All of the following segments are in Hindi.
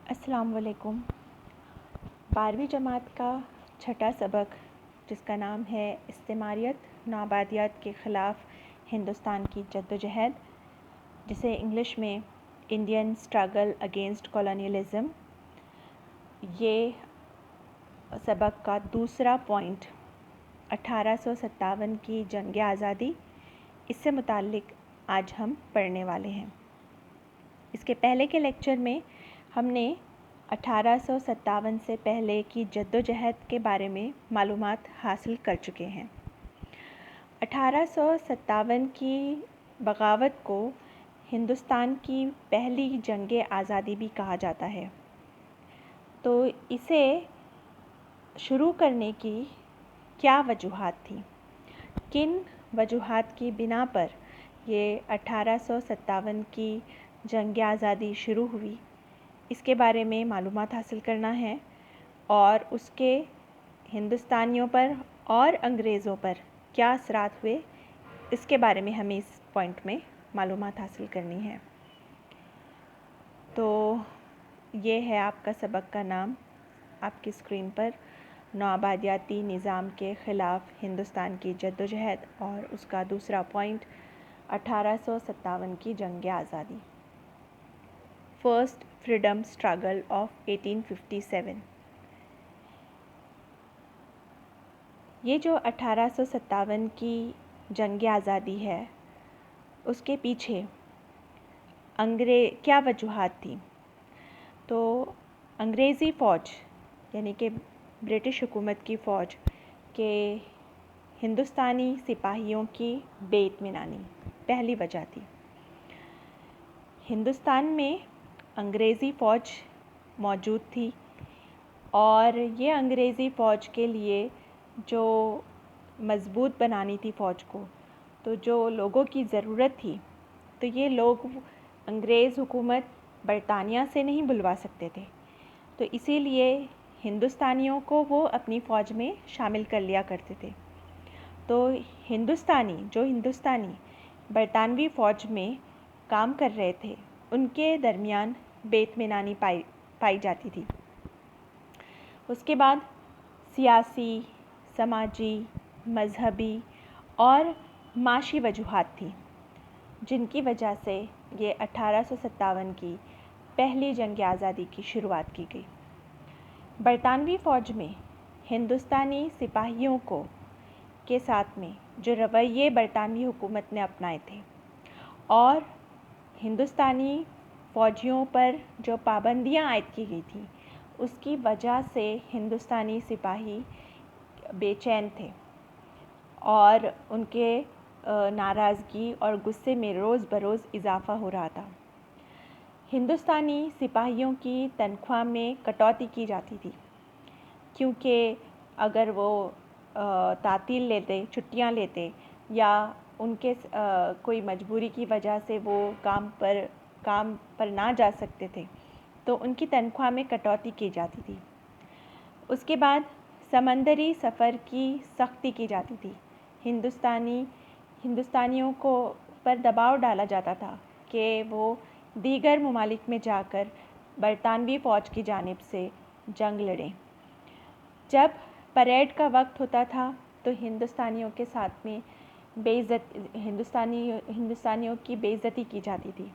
अस्सलाम वालेकुम। 12वीं जमात का छठा सबक जिसका नाम है इस्तेमारियत नाबादियात के ख़िलाफ़ हिंदुस्तान की जद्दोजहद, जिसे इंग्लिश में इंडियन स्ट्रगल अगेंस्ट कॉलोनियलिज़म, ये सबक का दूसरा पॉइंट 1857 की जंग आज़ादी, इससे मुताल्लिक़ आज हम पढ़ने वाले हैं। इसके पहले के लेक्चर में हमने 1857 से पहले की जद्दोजहद के बारे में मालूमात हासिल कर चुके हैं। 1857 की बगावत को हिंदुस्तान की पहली जंग आज़ादी भी कहा जाता है। तो इसे शुरू करने की क्या वजूहात थी, किन वजूहात की बिना पर ये 1857 की जंग आज़ादी शुरू हुई, इसके बारे में मालूमात हासिल करना है और उसके हिंदुस्तानियों पर और अंग्रेज़ों पर क्या असरात हुए, इसके बारे में हमें इस पॉइंट में मालूमात हासिल करनी है। तो ये है आपका सबक का नाम आपकी स्क्रीन पर, नौआबादियाती निज़ाम के ख़िलाफ़ हिंदुस्तान की जद्दोजहद, और उसका दूसरा पॉइंट 1857 की जंग आज़ादी, फर्स्ट फ्रीडम स्ट्रगल ऑफ 1857। ये जो 1857 की जंग आज़ादी है, उसके पीछे क्या वजूहात थी। तो अंग्रेज़ी फ़ौज यानी कि ब्रिटिश हुकूमत की फ़ौज के हिंदुस्तानी सिपाहियों की बेइत्मीनानी पहली वजह थी। हिंदुस्तान में अंग्रेज़ी फ़ौज मौजूद थी और ये अंग्रेज़ी फ़ौज के लिए जो मज़बूत बनानी थी फ़ौज को, तो जो लोगों की ज़रूरत थी, तो ये लोग अंग्रेज़ हुकूमत बरतानिया से नहीं बुलवा सकते थे। तो इसीलिए हिंदुस्तानियों को वो अपनी फ़ौज में शामिल कर लिया करते थे। तो हिंदुस्तानी बरतानवी फ़ौज में काम कर रहे थे, उनके दरमियान बेइत्मीनानी पाई जाती थी। उसके बाद सियासी, समाजी, मज़हबी और माशी वजूहात थी, जिनकी वजह से ये 1857 की पहली जंग आज़ादी की शुरुआत की गई। बरतानवी फ़ौज में हिंदुस्तानी सिपाहियों के साथ में जो रवैये बरतानवी हुकूमत ने अपनाए थे और हिंदुस्तानी फ़ौजियों पर जो पाबंदियां आयद की गई थी, उसकी वजह से हिंदुस्तानी सिपाही बेचैन थे और उनके नाराज़गी और गुस्से में रोज़ बरोज़ इजाफ़ा हो रहा था। हिंदुस्तानी सिपाहियों की तनख्वाह में कटौती की जाती थी, क्योंकि अगर वो तातील लेते, छुट्टियां लेते, या उनके कोई मजबूरी की वजह से वो काम पर ना जा सकते थे, तो उनकी तनख्वाह में कटौती की जाती थी। उसके बाद समंदरी सफ़र की सख्ती की जाती थी। हिंदुस्तानियों को पर दबाव डाला जाता था कि वो दीगर ममालिक में जाकर बरतानवी फ़ौज की जानिब से जंग लड़ें। जब परेड का वक्त होता था तो हिंदुस्तानियों के साथ में हिंदुस्तानियों की बेइज्जती की जाती थी,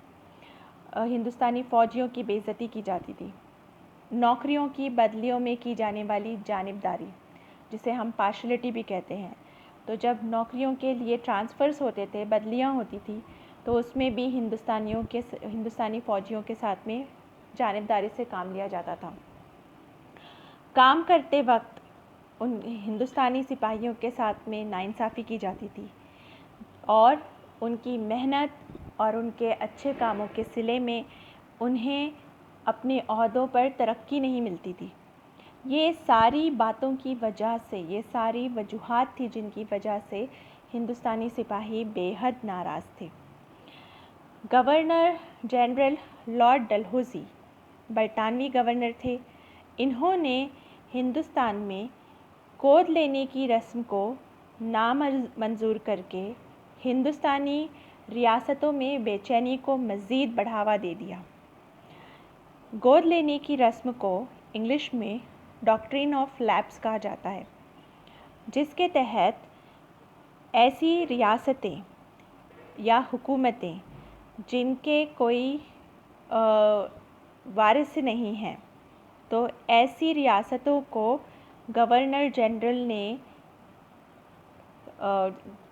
हिंदुस्तानी फ़ौजियों की बेइज्जती की जाती थी। नौकरियों की बदलियों में की जाने वाली जानिबदारी, जिसे हम पार्शलिटी भी कहते हैं, तो जब नौकरियों के लिए ट्रांसफ़र्स होते थे, बदलियां होती थी, तो उसमें भी हिंदुस्तानी फ़ौजियों के साथ में जानिबदारी से काम लिया जाता था। काम करते वक्त उन हिंदुस्तानी सिपाहियों के साथ में नाइंसाफ़ी की जाती थी और उनकी मेहनत और उनके अच्छे कामों के सिले में उन्हें अपने ओहदों पर तरक्की नहीं मिलती थी। ये सारी बातों की वजह से, ये सारी वजूहात थी जिनकी वजह से हिंदुस्तानी सिपाही बेहद नाराज़ थे। गवर्नर जनरल लॉर्ड डलहौज़ी बरतानवी गवर्नर थे। इन्होंने हिंदुस्तान में गोद लेने की रस्म को नामंजूर करके हिंदुस्तानी रियासतों में बेचैनी को मज़ीद बढ़ावा दे दिया। गोद लेने की रस्म को इंग्लिश में डॉक्ट्रिन ऑफ लैप्स कहा जाता है, जिसके तहत ऐसी रियासतें या हुकूमतें जिनके कोई वारिस नहीं हैं, तो ऐसी रियासतों को गवर्नर जनरल ने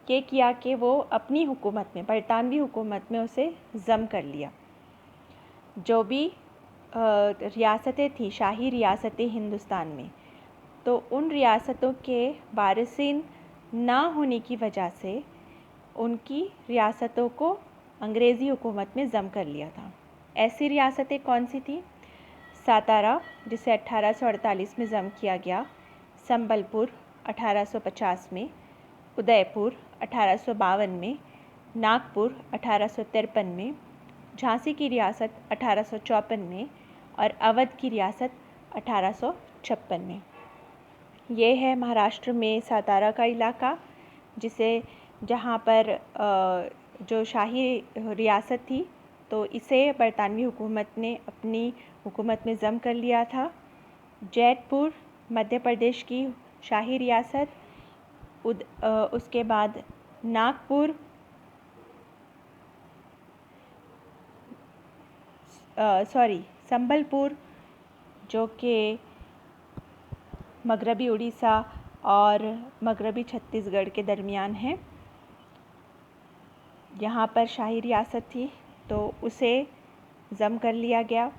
ये किया कि वो अपनी हुकूमत में, बरतानवी हुकूमत में उसे ज़म कर लिया। जो भी रियासतें थी, शाही रियासतें हिंदुस्तान में, तो उन रियासतों के वारिसीन ना होने की वजह से उनकी रियासतों को अंग्रेज़ी हुकूमत में ज़म कर लिया था। ऐसी रियासतें कौन सी थी? सातारा, जिसे 1848 में ज़म किया गया, संबलपुर 1850 में, उदयपुर 1852 में, नागपुर 1853 में, झांसी की रियासत 1854 में और अवध की रियासत 1856 में। ये है महाराष्ट्र में सातारा का इलाका, जहाँ पर जो शाही रियासत थी, तो इसे बरतानवी हुकूमत ने अपनी हुकूमत में ज़म कर लिया था। जैतपुर मध्य प्रदेश की शाही रियासत, उसके बाद नागपुर, संबलपुर जो कि मगरबी उड़ीसा और मगरबी छत्तीसगढ़ के दरमियान है, यहाँ पर शाही रियासत थी, तो उसे ज़म कर लिया गया।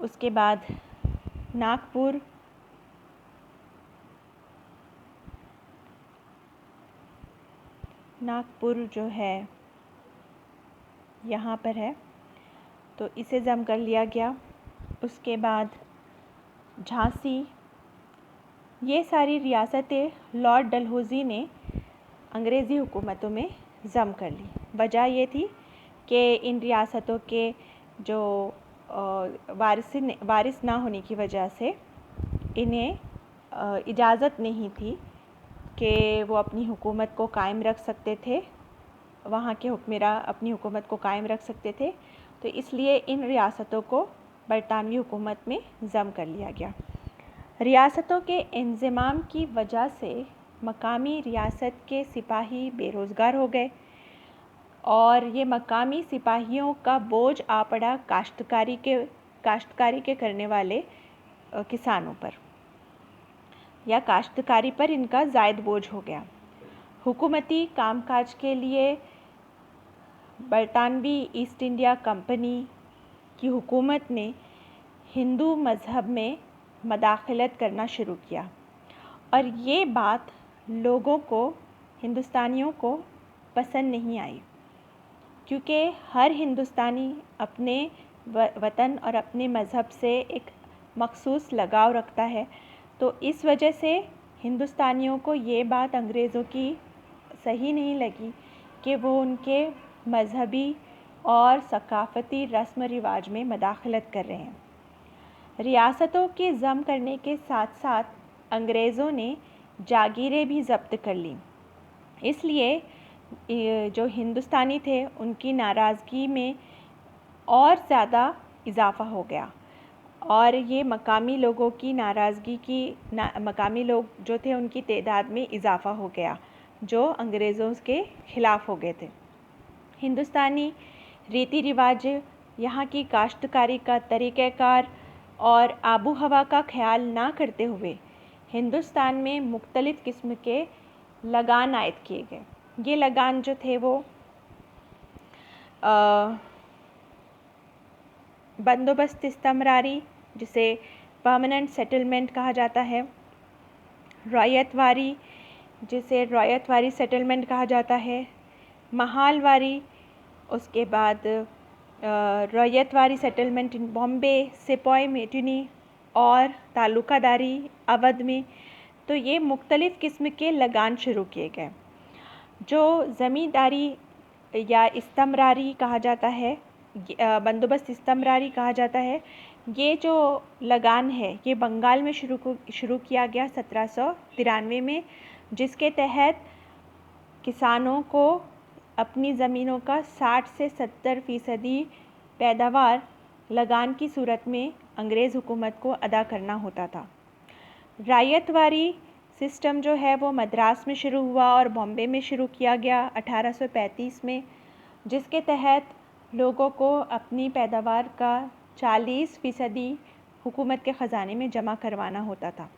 उसके बाद नागपुर जो है यहाँ पर है, तो इसे ज़म कर लिया गया। उसके बाद झांसी, ये सारी रियासतें लॉर्ड डलहौज़ी ने अंग्रेज़ी हुकूमतों में ज़म कर ली। वजह ये थी कि इन रियासतों के जो वारिस ना होने की वजह से इन्हें इजाज़त नहीं थी कि वो अपनी हुकूमत को कायम रख सकते थे, वहाँ के हुक्मरान अपनी हुकूमत को कायम रख सकते थे, तो इसलिए इन रियासतों को बरतानवी हुकूमत में ज़म कर लिया गया। रियासतों के इंज़िमाम की वजह से मकामी रियासत के सिपाही बेरोज़गार हो गए और ये मकामी सिपाहियों का बोझ आ पड़ा काश्तकारी के करने वाले किसानों पर, या काश्तकारी पर इनका ज़ायद बोझ हो गया। हुकूमती कामकाज के लिए बरतानवी ईस्ट इंडिया कंपनी की हुकूमत ने हिंदू मज़हब में मदाखलत करना शुरू किया और ये बात लोगों को, हिंदुस्तानियों को पसंद नहीं आई, क्योंकि हर हिंदुस्तानी अपने वतन और अपने मज़हब से एक मख़सूस लगाव रखता है। तो इस वजह से हिंदुस्तानियों को ये बात अंग्रेज़ों की सही नहीं लगी कि वो उनके मज़हबी और सकाफ़ती रस्म रिवाज में मदाखलत कर रहे हैं। रियासतों के ज़म करने के साथ साथ अंग्रेज़ों ने जागीरें भी ज़ब्त कर लीं। इसलिए जो हिंदुस्तानी थे उनकी नाराज़गी में और ज़्यादा इजाफ़ा हो गया और ये मकामी लोगों की मकामी लोग जो थे उनकी तादाद में इजाफ़ा हो गया, जो अंग्रेज़ों के ख़िलाफ़ हो गए थे। हिंदुस्तानी रीति रिवाज, यहाँ की काश्तकारी का तरीक़ाकार और आबो हवा का ख्याल ना करते हुए हिंदुस्तान में मुख्तलिफ़ किस्म के लगान आयद किए गए। ये लगान जो थे वो बंदोबस्त इस्तमरारी, जिसे परमानेंट सेटलमेंट कहा जाता है, रॉयतवारी, जिसे रॉयतवारी सेटलमेंट कहा जाता है, महालवारी, उसके बाद रॉयतवारी सेटलमेंट इन बॉम्बे, सिपाही मेटिनी और तालुकादारी अवध में। तो ये मुख्तलिफ़ किस्म के लगान शुरू किए गए। जो ज़मींदारी या इस्तमरारी कहा जाता है, बंदोबस्त इस्तमरारी कहा जाता है, ये जो लगान है ये बंगाल में शुरू किया गया 1793 में, जिसके तहत किसानों को अपनी ज़मीनों का 60 से 70% पैदावार लगान की सूरत में अंग्रेज़ हुकूमत को अदा करना होता था। रायतवारी सिस्टम जो है वो मद्रास में शुरू हुआ और बॉम्बे में शुरू किया गया 1835 में, जिसके तहत लोगों को अपनी पैदावार का 40% हुकूमत के ख़जाने में जमा करवाना होता था।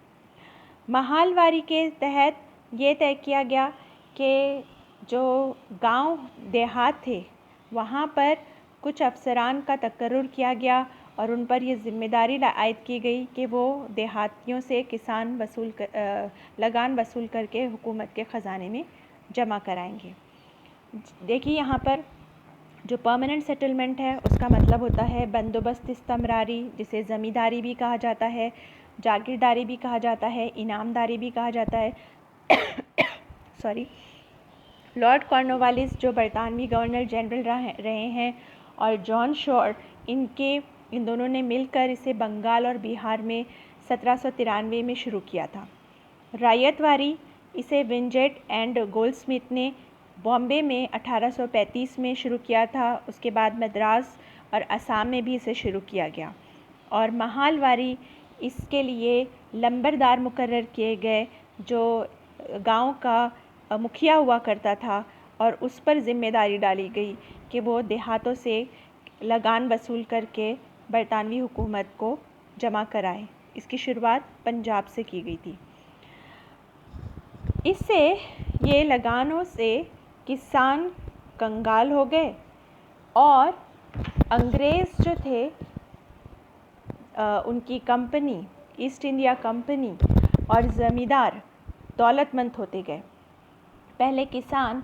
महालवारी के तहत ये तय किया गया कि जो गांव देहात थे वहाँ पर कुछ अफसरान का तकर्रुर किया गया और उन पर ये ज़िम्मेदारी आयद की गई कि वो देहातियों से लगान वसूल करके हुकूमत के ख़जाने में जमा कराएंगे। देखिए यहाँ पर जो परमानेंट सेटलमेंट है उसका मतलब होता है बंदोबस्त इस्तमरारी, जिसे ज़मींदारी भी कहा जाता है, जागीरदारी भी कहा जाता है, इनामदारी भी कहा जाता है। सॉरी। लॉर्ड कॉर्नवालिस जो बरतानवी गवर्नर जनरल रहे हैं और जॉन शॉर्ट, इन दोनों ने मिलकर इसे बंगाल और बिहार में 1793 में शुरू किया था। रायतवारी इसे विंजेट एंड गोल्डस्मिथ ने बॉम्बे में 1835 में शुरू किया था। उसके बाद मद्रास और असम में भी इसे शुरू किया गया। और महालवारी, इसके लिए लंबरदार मुकर्रर किए गए जो गांव का मुखिया हुआ करता था और उस पर ज़िम्मेदारी डाली गई कि वो देहातों से लगान वसूल करके बरतानवी हुकूमत को जमा कराए। इसकी शुरुआत पंजाब से की गई थी। इससे ये लगानों से किसान कंगाल हो गए और अंग्रेज़ जो थे उनकी कंपनी, ईस्ट इंडिया कंपनी और ज़मींदार दौलतमंद होते गए। पहले किसान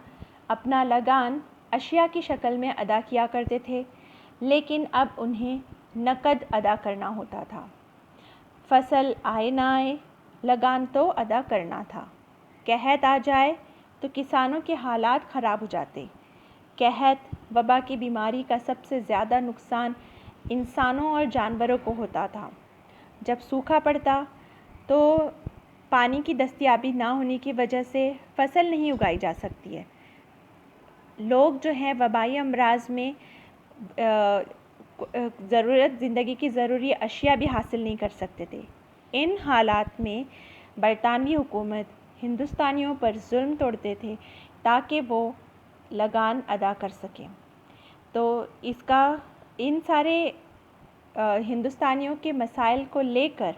अपना लगान अशिया की शक्ल में अदा किया करते थे, लेकिन अब उन्हें नकद अदा करना होता था। फसल आए ना आए, लगान तो अदा करना था। कहत आ जाए तो किसानों के हालात ख़राब हो जाते। कहत, वबा की बीमारी का सबसे ज़्यादा नुकसान इंसानों और जानवरों को होता था। जब सूखा पड़ता तो पानी की दस्तयाबी ना होने की वजह से फसल नहीं उगाई जा सकती है। लोग जो हैं वबाई अमराज में ज़िंदगी की ज़रूरी अशिया भी हासिल नहीं कर सकते थे। इन हालात में बरतानवी हुकूमत हिंदुस्तानियों पर जुल्म तोड़ते थे ताकि वो लगान अदा कर सकें। तो इन सारे हिंदुस्तानियों के मसाइल को लेकर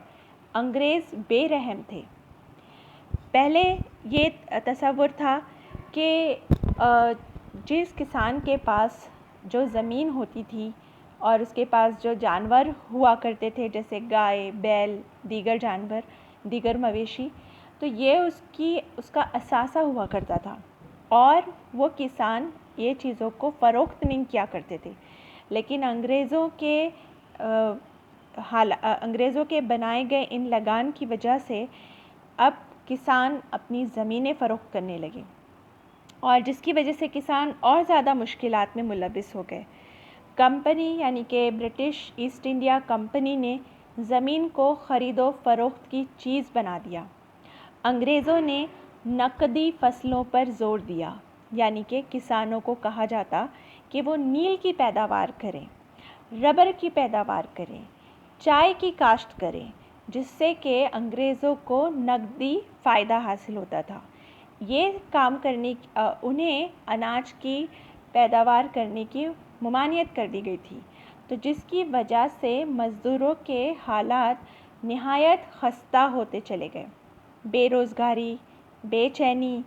अंग्रेज़ बेरहम थे। पहले ये तसव्वुर था कि जिस किसान के पास जो ज़मीन होती थी और उसके पास जो जानवर हुआ करते थे जैसे गाय, बैल, दीगर जानवर, दीगर मवेशी, तो ये उसका असासा हुआ करता था और वो किसान ये चीज़ों को फ़रोख्त नहीं किया करते थे। लेकिन अंग्रेज़ों के बनाए गए इन लगान की वजह से अब किसान अपनी ज़मीनें फ़रोख्त करने लगे और जिसकी वजह से किसान और ज़्यादा मुश्किलात में मुलविस हो गए। कंपनी यानी कि ब्रिटिश ईस्ट इंडिया कंपनी ने ज़मीन को ख़रीदो फ़रोख्त की चीज़ बना दिया। अंग्रेज़ों ने नकदी फसलों पर ज़ोर दिया, यानी कि किसानों को कहा जाता कि वो नील की पैदावार करें, रबर की पैदावार करें, चाय की काश्त करें, जिससे कि अंग्रेज़ों को नकदी फ़ायदा हासिल होता था। ये काम करने उन्हें अनाज की पैदावार करने की ममानियत कर दी गई थी, तो जिसकी वजह से मज़दूरों के हालात निहायत खस्ता होते चले गए। बेरोज़गारी, बेचैनी,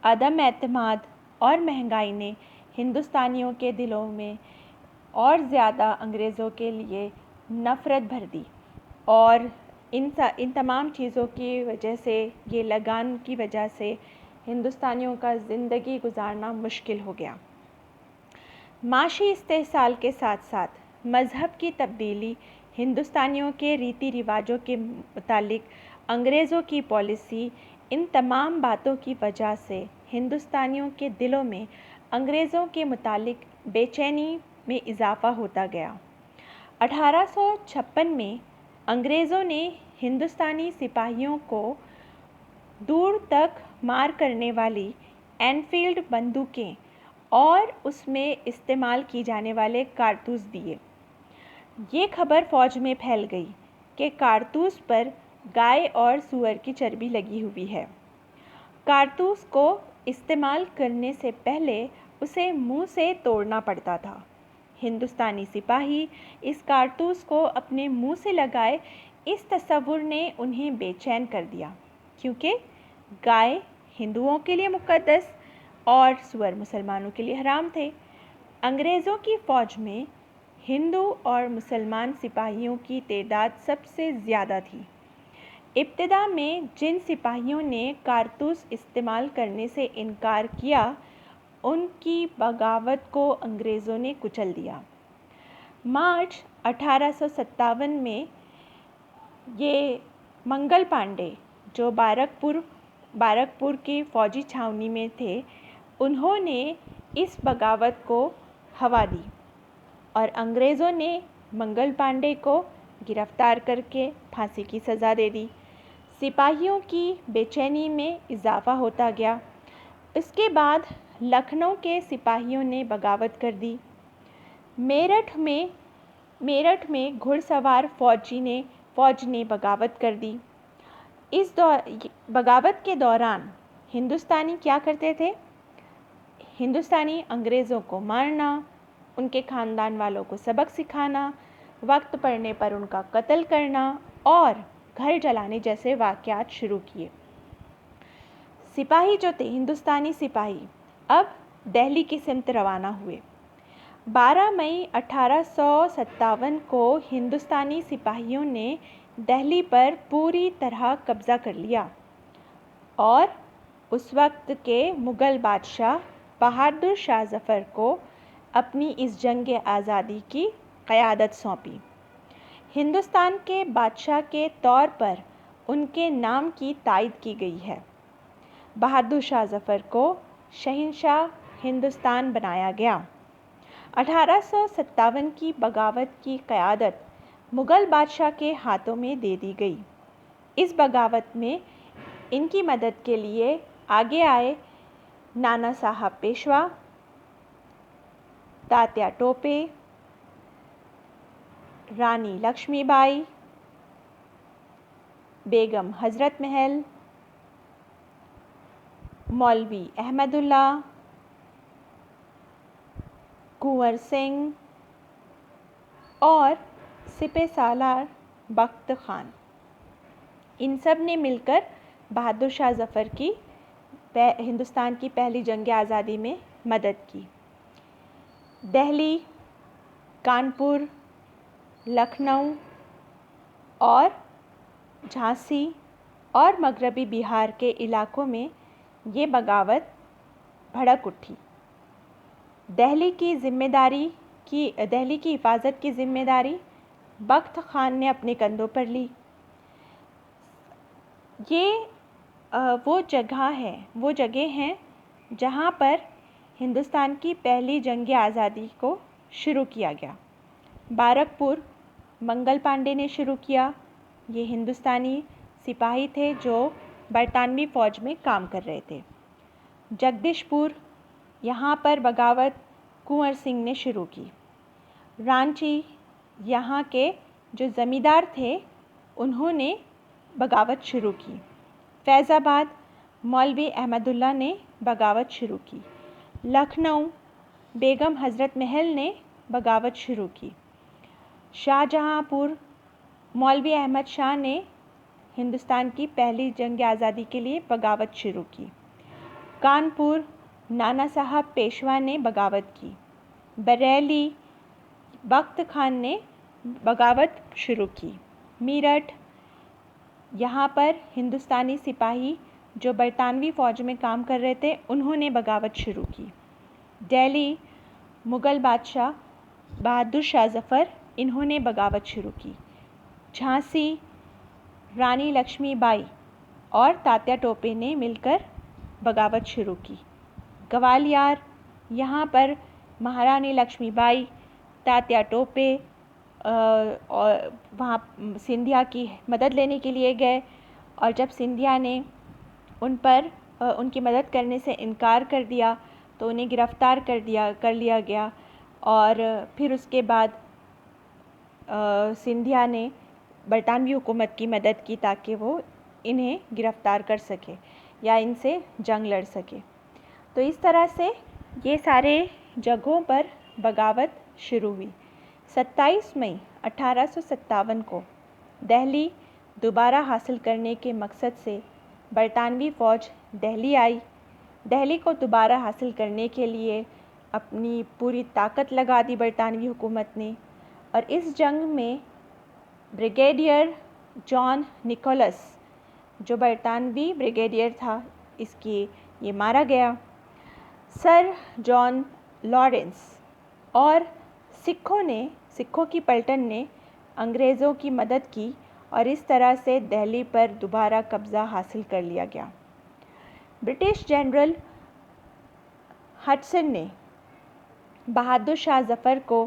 अदम एतमाद और महंगाई ने हिंदुस्तानियों के दिलों में और ज़्यादा अंग्रेज़ों के लिए नफ़रत भर दी और इन तमाम चीज़ों की वजह से, ये लगान की वजह से हिंदुस्तानियों का ज़िंदगी गुजारना मुश्किल हो गया। माशी इस्तेहसाल के साथ साथ मज़हब की तब्दीली, हिंदुस्तानियों के रीति रिवाजों के मुतालिक अंग्रेज़ों की पॉलिसी, इन तमाम बातों की वजह से हिंदुस्तानियों के दिलों में अंग्रेज़ों के मुतालिक बेचैनी में इजाफ़ा होता गया। 1856 में अंग्रेज़ों ने हिंदुस्तानी सिपाहियों को दूर तक मार करने वाली एनफील्ड बंदूकें और उसमें इस्तेमाल की जाने वाले कारतूस दिए। ये खबर फ़ौज में फैल गई कि कारतूस पर गाय और सूअर की चर्बी लगी हुई है। कारतूस को इस्तेमाल करने से पहले उसे मुंह से तोड़ना पड़ता था। हिंदुस्तानी सिपाही इस कारतूस को अपने मुंह से लगाए, इस तस्वुर ने उन्हें बेचैन कर दिया, क्योंकि गाय हिंदुओं के लिए मुक़द्दस और सूअर मुसलमानों के लिए हराम थे। अंग्रेज़ों की फ़ौज में हिंदू और मुसलमान सिपाहियों की तादाद सबसे ज़्यादा थी। इब्तिदा में जिन सिपाहियों ने कारतूस इस्तेमाल करने से इनकार किया, उनकी बगावत को अंग्रेज़ों ने कुचल दिया। मार्च 1857 में ये मंगल पांडे, जो बारकपुर की फ़ौजी छावनी में थे, उन्होंने इस बगावत को हवा दी और अंग्रेज़ों ने मंगल पांडे को गिरफ्तार करके फांसी की सज़ा दे दी। सिपाहियों की बेचैनी में इजाफ़ा होता गया। इसके बाद लखनऊ के सिपाहियों ने बगावत कर दी। मेरठ में घुड़सवार फ़ौज ने बगावत कर दी। इस बगावत के दौरान हिंदुस्तानी क्या करते थे? हिंदुस्तानी अंग्रेज़ों को मारना, उनके ख़ानदान वालों को सबक सिखाना, वक्त पड़ने पर उनका कत्ल करना और घर जलाने जैसे वाक़यात शुरू किए। सिपाही जो थे, हिंदुस्तानी सिपाही, अब दिल्ली की सिमत रवाना हुए। 12 मई 1857 को हिंदुस्तानी सिपाहियों ने दिल्ली पर पूरी तरह कब्ज़ा कर लिया और उस वक्त के मुग़ल बादशाह बहादुर शाह ज़फ़र को अपनी इस जंग आज़ादी की क़यादत सौंपी। हिंदुस्तान के बादशाह के तौर पर उनके नाम की तायद की गई है। बहादुर शाह ज़फ़र को शहंशाह हिंदुस्तान बनाया गया। 1857 की बगावत की क़यादत मुग़ल बादशाह के हाथों में दे दी गई। इस बगावत में इनकी मदद के लिए आगे आए नाना साहब पेशवा, तात्या टोपे, रानी लक्ष्मीबाई, बेगम हज़रत महल, मौलवी अहमदुल्ला, कुंवर सिंह और सिपह सालार बख्त ख़ान। इन सब ने मिलकर बहादुर शाह ज़फ़र की हिंदुस्तान की पहली जंग आज़ादी में मदद की। दिल्ली, कानपुर, लखनऊ और झांसी और मगरबी बिहार के इलाकों में ये बगावत भड़क उठी। दिल्ली की हिफाजत की ज़िम्मेदारी बख्त ख़ान ने अपने कंधों पर ली। ये वो जगह हैं जहाँ पर हिंदुस्तान की पहली जंग आज़ादी को शुरू किया गया। बारकपुर मंगल पांडे ने शुरू किया। ये हिंदुस्तानी सिपाही थे जो बरतानवी फ़ौज में काम कर रहे थे। जगदीशपुर, यहाँ पर बगावत कुंवर सिंह ने शुरू की। रांची, यहाँ के जो ज़मींदार थे, उन्होंने बगावत शुरू की। फैज़ाबाद, मौलवी अहमदुल्ला ने बगावत शुरू की। लखनऊ, बेगम हज़रत महल ने बगावत शुरू की। शाहजहाँपुर, मौलवी अहमद शाह ने हिंदुस्तान की पहली जंग आज़ादी के लिए बगावत शुरू की। कानपुर, नाना साहब पेशवा ने बगावत की। बरेली, बख्त ख़ान ने बगावत शुरू की। मेरठ, यहाँ पर हिंदुस्तानी सिपाही जो बरतानवी फ़ौज में काम कर रहे थे, उन्होंने बगावत शुरू की। दिल्ली, मुग़ल बादशाह बहादुर शाह ज़फ़र, इन्होंने बगावत शुरू की। झांसी, रानी लक्ष्मीबाई और तात्या टोपे ने मिलकर बगावत शुरू की। ग्वालियर, यहाँ पर महारानी लक्ष्मीबाई, तात्या टोपे और वहाँ सिंधिया की मदद लेने के लिए गए, और जब सिंधिया ने उनकी मदद करने से इनकार कर दिया तो उन्हें गिरफ़्तार कर लिया गया। और फिर उसके बाद सिंधिया ने बरतानवी हुकूमत की मदद की ताकि वो इन्हें गिरफ़्तार कर सके या इनसे जंग लड़ सके। तो इस तरह से ये सारे जगहों पर बगावत शुरू हुई। 27 मई 1857 को दिल्ली दोबारा हासिल करने के मकसद से बरतानवी फ़ौज दिल्ली आई। दिल्ली को दोबारा हासिल करने के लिए अपनी पूरी ताकत लगा दी बरतानवी हुकूमत ने, और इस जंग में ब्रिगेडियर जॉन निकोलस, जो बरतानवी ब्रिगेडियर था, ये मारा गया। सर जॉन लॉरेंस और सिखों की पलटन ने अंग्रेज़ों की मदद की और इस तरह से दिल्ली पर दोबारा कब्ज़ा हासिल कर लिया गया। ब्रिटिश जनरल हडसन ने बहादुर शाह ज़फ़र को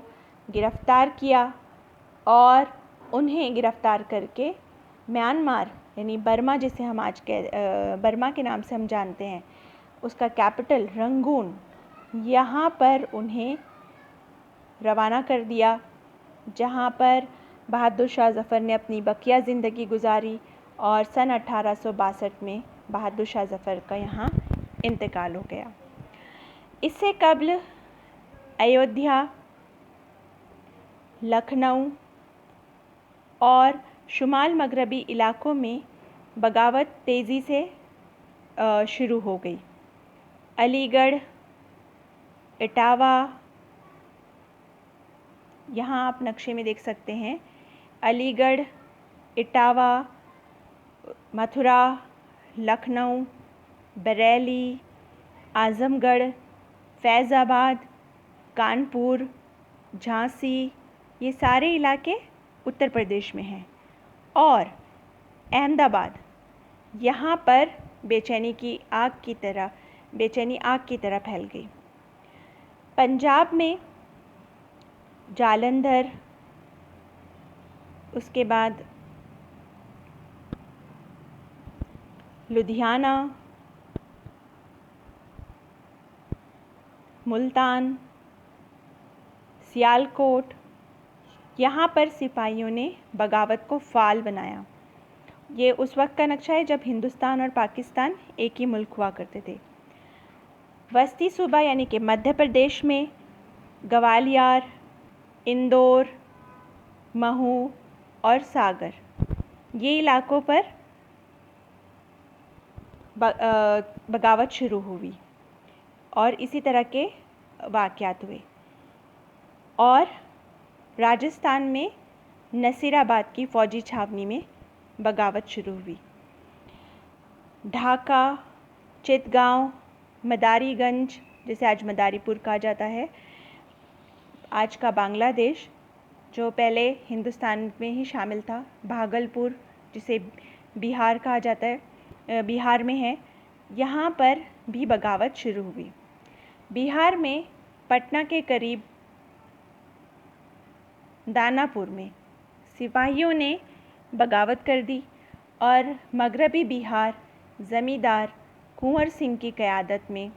गिरफ़्तार किया और उन्हें गिरफ़्तार करके म्यांमार यानी बर्मा, जिसे हम आज बर्मा के नाम से हम जानते हैं, उसका कैपिटल रंगून, यहाँ पर उन्हें रवाना कर दिया, जहाँ पर बहादुर शाह ज़फ़र ने अपनी बकिया ज़िंदगी गुजारी और सन 1862 में बहादुर शाह ज़फ़र का यहाँ इंतकाल हो गया। इससे कबल अयोध्या, लखनऊ और शुमाल मगरबी इलाकों में बगावत तेज़ी से शुरू हो गई। अलीगढ़, इटावा, यहाँ आप नक्शे में देख सकते हैं, अलीगढ़, इटावा, मथुरा, लखनऊ, बरेली, आज़मगढ़, फैज़ाबाद, कानपुर, झांसी, ये सारे इलाके उत्तर प्रदेश में हैं। और अहमदाबाद, यहाँ पर बेचैनी आग की तरह फैल गई। पंजाब में जालंधर, उसके बाद लुधियाना, मुल्तान, सियालकोट, यहाँ पर सिपाहियों ने बगावत को फ़ाल बनाया। ये उस वक्त का नक्शा है जब हिंदुस्तान और पाकिस्तान एक ही मुल्क हुआ करते थे। वस्ती सूबा यानी कि मध्य प्रदेश में ग्वालियर, इंदौर, महू और सागर, ये इलाकों पर बगावत शुरू हुई और इसी तरह के वाक़यात हुए। और राजस्थान में नसीराबाद की फ़ौजी छावनी में बगावत शुरू हुई। ढाका, चितगांव, मदारीगंज, जिसे आज मदारीपुर कहा जाता है, आज का बांग्लादेश, जो पहले हिंदुस्तान में ही शामिल था, भागलपुर, जिसे बिहार कहा जाता है, बिहार में है, यहाँ पर भी बगावत शुरू हुई। बिहार में पटना के करीब दानापुर में सिपाहियों ने बगावत कर दी और मगरबी बिहार ज़मींदार कुंवर सिंह की क़यादत में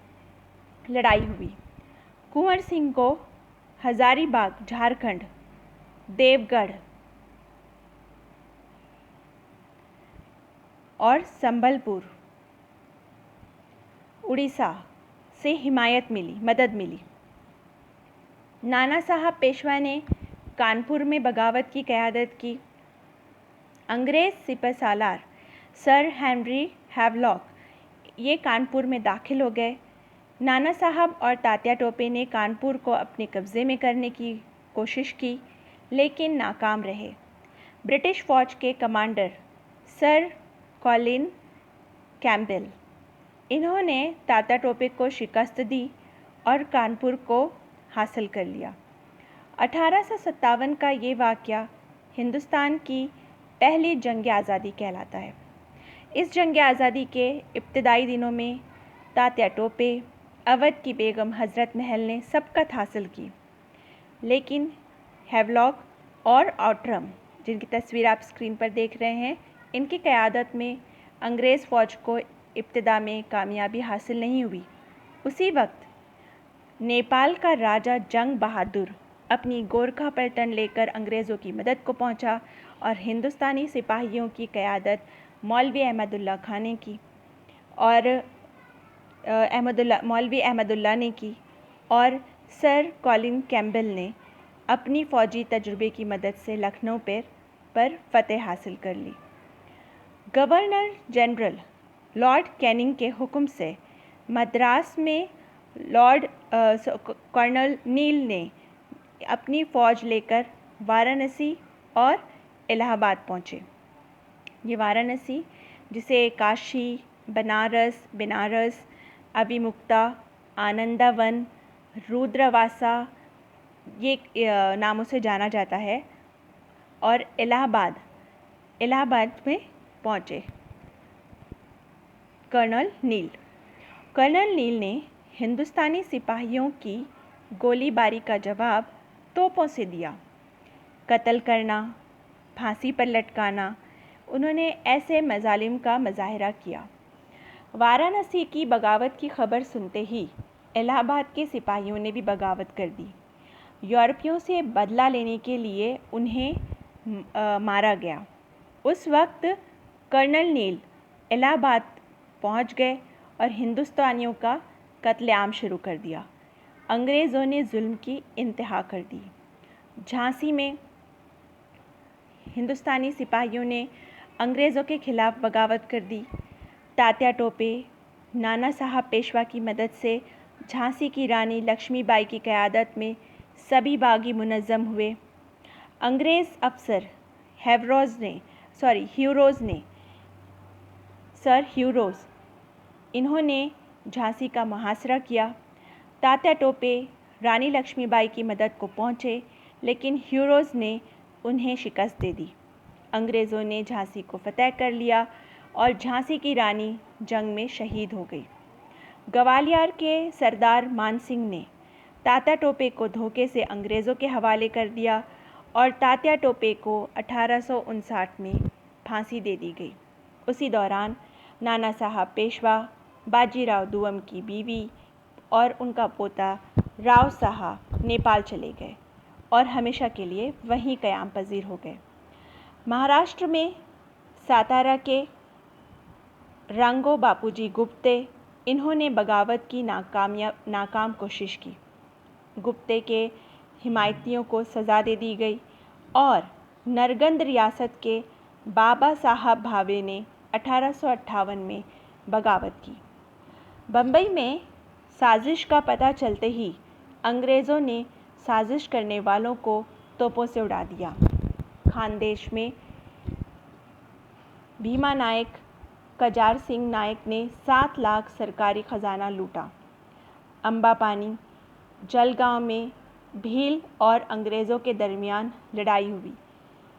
लड़ाई हुई। कुंवर सिंह को हज़ारीबाग, झारखंड, देवगढ़ और संबलपुर, उड़ीसा से मदद मिली। नाना साहब पेशवा ने कानपुर में बगावत की क़यादत की। अंग्रेज़ सिपहसालार सर हेनरी हैवलॉक ये कानपुर में दाखिल हो गए। नाना साहब और तात्या टोपे ने कानपुर को अपने कब्ज़े में करने की कोशिश की, लेकिन नाकाम रहे। ब्रिटिश फ़ौज के कमांडर सर कॉलिन कैम्पबेल, इन्होंने तात्या टोपे को शिकस्त दी और कानपुर को हासिल कर लिया। 1857 का ये वाक़या हिंदुस्तान की पहली जंग आज़ादी कहलाता है। इस जंग आज़ादी के इब्तदाई दिनों में तात्या टोपे, अवध की बेगम हज़रत महल ने सबकत हासिल की, लेकिन हैवलॉक और आउट्रम, जिनकी तस्वीर आप स्क्रीन पर देख रहे हैं, इनकी क़यादत में अंग्रेज़ फ़ौज को इब्तिदा में कामयाबी हासिल नहीं हुई। उसी वक्त नेपाल का राजा जंग बहादुर अपनी गोरखा पलटन लेकर अंग्रेज़ों की मदद को पहुंचा और हिंदुस्तानी सिपाहियों की क़यादत मौलवी अहमदुल्ला खां ने की और मौलवी अहमदुल्ला ने की और सर कॉलिन कैम्पबेल ने अपनी फ़ौजी तजुर्बे की मदद से लखनऊ पर फतेह हासिल कर ली। गवर्नर जनरल लॉर्ड कैनिंग के हुक्म से मद्रास में कर्नल नील ने अपनी फ़ौज लेकर वाराणसी और इलाहाबाद पहुँचे। ये वाराणसी, जिसे काशी, बनारस, अभिमुक्ता, आनंदावन, रुद्रवासा ये नामों से जाना जाता है, और इलाहाबाद में पहुँचे कर्नल नील ने हिंदुस्तानी सिपाहियों की गोलीबारी का जवाब तोपों से दिया। कत्ल करना, फांसी पर लटकाना, उन्होंने ऐसे मजालिम का मुजाहरा किया। वाराणसी की बगावत की खबर सुनते ही इलाहाबाद के सिपाहियों ने भी बगावत कर दी। यूरोपियों से बदला लेने के लिए उन्हें मारा गया। उस वक्त कर्नल नील इलाहाबाद पहुंच गए और हिंदुस्तानियों का कत्लेआम शुरू कर दिया। अंग्रेज़ों ने जुल्म की इंतहा कर दी। झांसी में हिंदुस्तानी सिपाहियों ने अंग्रेज़ों के खिलाफ बगावत कर दी। तात्या टोपे, नाना साहब पेशवा की मदद से झांसी की रानी लक्ष्मीबाई की क़यादत में सभी बागी मुनज़्ज़म हुए। अंग्रेज़ अफसर सर ह्यूरोज़ इन्होंने झांसी का मुहासरा किया। तात्या टोपे रानी लक्ष्मीबाई की मदद को पहुँचे, लेकिन ह्यूरोज़ ने उन्हें शिकस्त दे दी। अंग्रेज़ों ने झांसी को फतह कर लिया और झांसी की रानी जंग में शहीद हो गई। ग्वालियर के सरदार मानसिंह ने तात्या टोपे को धोखे से अंग्रेज़ों के हवाले कर दिया और तात्या टोपे को 1859 में फांसी दे दी गई। उसी दौरान नाना साहब पेशवा, बाजीराव दुअम की बीवी और उनका पोता राव साहब नेपाल चले गए और हमेशा के लिए वहीं क़याम पजीर हो गए। महाराष्ट्र में सातारा के रांगो बापूजी गुप्ते, इन्होंने बगावत की नाकाम कोशिश की। गुप्ते के हिमायतियों को सज़ा दे दी गई और नरगंद रियासत के बाबा साहब भावे ने 1858 में बगावत की। बम्बई में साजिश का पता चलते ही अंग्रेज़ों ने साजिश करने वालों को तोपों से उड़ा दिया। खानदेश में भीमा नायक, कजार सिंह नायक ने 7 लाख सरकारी ख़जाना लूटा। अम्बापानी, जलगांव में भील और अंग्रेज़ों के दरमियान लड़ाई हुई,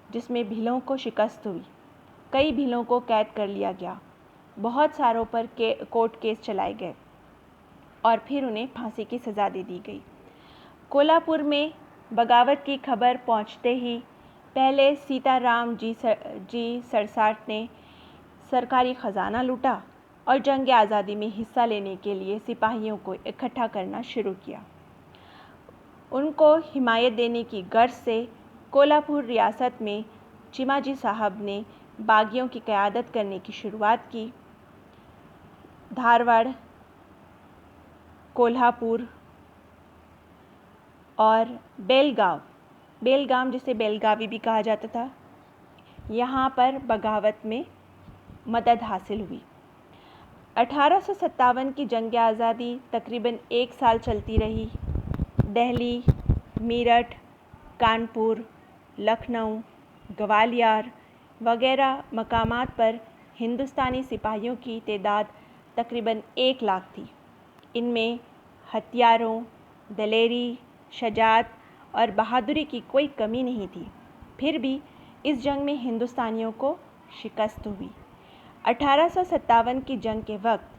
जिसमें भीलों को शिकस्त हुई। कई भीलों को कैद कर लिया गया। बहुत सारों पर कोर्ट केस चलाए गए और फिर उन्हें फांसी की सज़ा दे दी गई। कोल्हापुर में बगावत की खबर पहुंचते ही पहले सीताराम जी सरसाट ने सरकारी ख़जाना लूटा और जंग आज़ादी में हिस्सा लेने के लिए सिपाहियों को इकट्ठा करना शुरू किया। उनको हिमायत देने की गर्ज से कोल्हापुर रियासत में चिमाजी साहब ने बागियों की क़यादत करने की शुरुआत की। धारवाड़, कोल्हापुर और बेलगाम जिसे बेलगावी भी कहा जाता था, यहाँ पर बगावत में मदद हासिल हुई। 1857 की जंग आज़ादी तकरीबन 1 साल चलती रही। दिल्ली, मेरठ, कानपुर, लखनऊ, ग्वालियर वगैरह मकामात पर हिंदुस्तानी सिपाहियों की तादाद तकरीबन 1 लाख थी। इनमें हथियारों, दलेरी, शजाअत और बहादुरी की कोई कमी नहीं थी। फिर भी इस जंग में हिंदुस्तानियों को शिकस्त हुई। 1857 की जंग के वक्त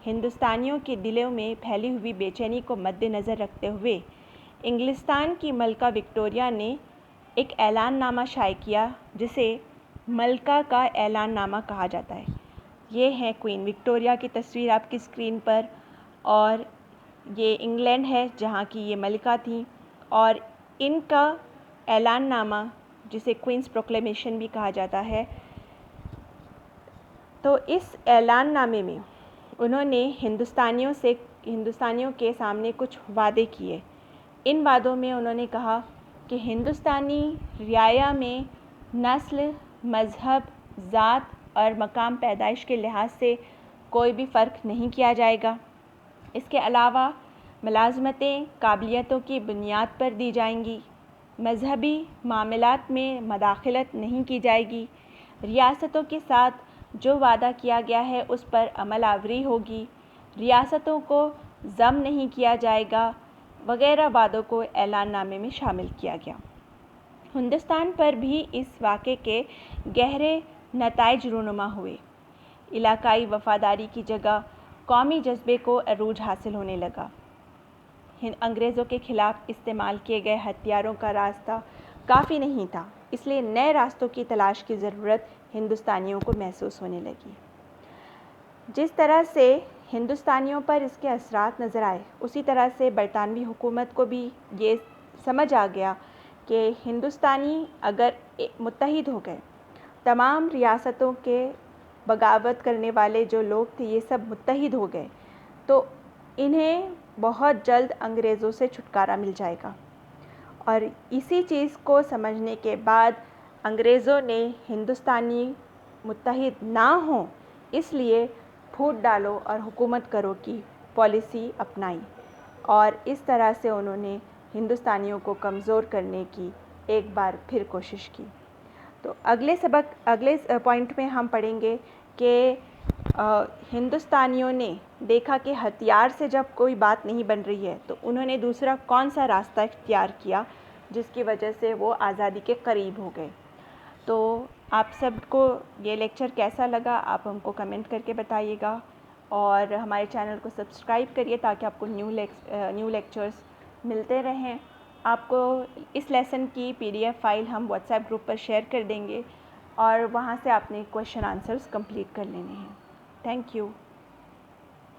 हिंदुस्तानियों के दिलों में फैली हुई बेचैनी को मद्देनज़र रखते हुए इंग्लिस्तान की मलका विक्टोरिया ने एक ऐलाननामा शाये किया, जिसे मलका का ऐलाननामा कहा जाता है। ये है क्वीन विक्टोरिया की तस्वीर आपकी स्क्रीन पर, और ये इंग्लैंड है जहाँ की ये मलिका थी, और इनका ऐलाननामा, जिसे क्वींस प्रोक्लेमेशन भी कहा जाता है, तो इस ऐलाननामे में उन्होंने हिंदुस्तानियों के सामने कुछ वादे किए। इन वादों में उन्होंने कहा कि हिंदुस्तानी रियाया में नस्ल, मज़हब, ज़ात और मकाम पैदाइश के लिहाज से कोई भी फ़र्क नहीं किया जाएगा। इसके अलावा मुलाज़मतें काबिलियतों की बुनियाद पर दी जाएंगी। मज़हबी मामलात में मदाखलत नहीं की जाएगी। रियासतों के साथ जो वादा किया गया है उस पर अमल आवरी होगी। रियासतों को ज़म नहीं किया जाएगा वगैरह वादों को ऐलाननामे में शामिल किया गया। हिंदुस्तान पर भी इस वाक़े के गहरे नताइज रूनुमा हुए। इलाकाई वफ़ादारी की जगह कौमी जज्बे को अरूज हासिल होने लगा। अंग्रेज़ों के ख़िलाफ़ इस्तेमाल किए गए हथियारों का रास्ता काफ़ी नहीं था, इसलिए नए रास्तों की तलाश की ज़रूरत हिंदुस्तानियों को महसूस होने लगी। जिस तरह से हिंदुस्तानियों पर इसके असरात नज़र आए, उसी तरह से बरतानवी हुकूमत को भी ये समझ आ गया कि हिंदुस्तानी अगर मुत्तहिद हो गए, तमाम रियासतों के बगावत करने वाले जो लोग थे ये सब मुत्तहिद हो गए, तो इन्हें बहुत जल्द अंग्रेज़ों से छुटकारा मिल जाएगा। और इसी चीज़ को समझने के बाद अंग्रेज़ों ने हिंदुस्तानी मुत्तहिद ना हो इसलिए फूट डालो और हुकूमत करो की पॉलिसी अपनाई, और इस तरह से उन्होंने हिंदुस्तानियों को कमज़ोर करने की एक बार फिर कोशिश की। तो अगले पॉइंट में हम पढ़ेंगे कि हिंदुस्तानियों ने देखा कि हथियार से जब कोई बात नहीं बन रही है तो उन्होंने दूसरा कौन सा रास्ता इख्तियार किया जिसकी वजह से वो आज़ादी के करीब हो गए। तो आप सबको ये लेक्चर कैसा लगा आप हमको कमेंट करके बताइएगा, और हमारे चैनल को सब्सक्राइब करिए ताकि आपको न्यू लेक्चर्स मिलते रहें। आपको इस लेसन की PDF फाइल हम व्हाट्सएप ग्रुप पर शेयर कर देंगे और वहाँ से आपने क्वेश्चन आंसर्स कंप्लीट कर लेने हैं। Thank you.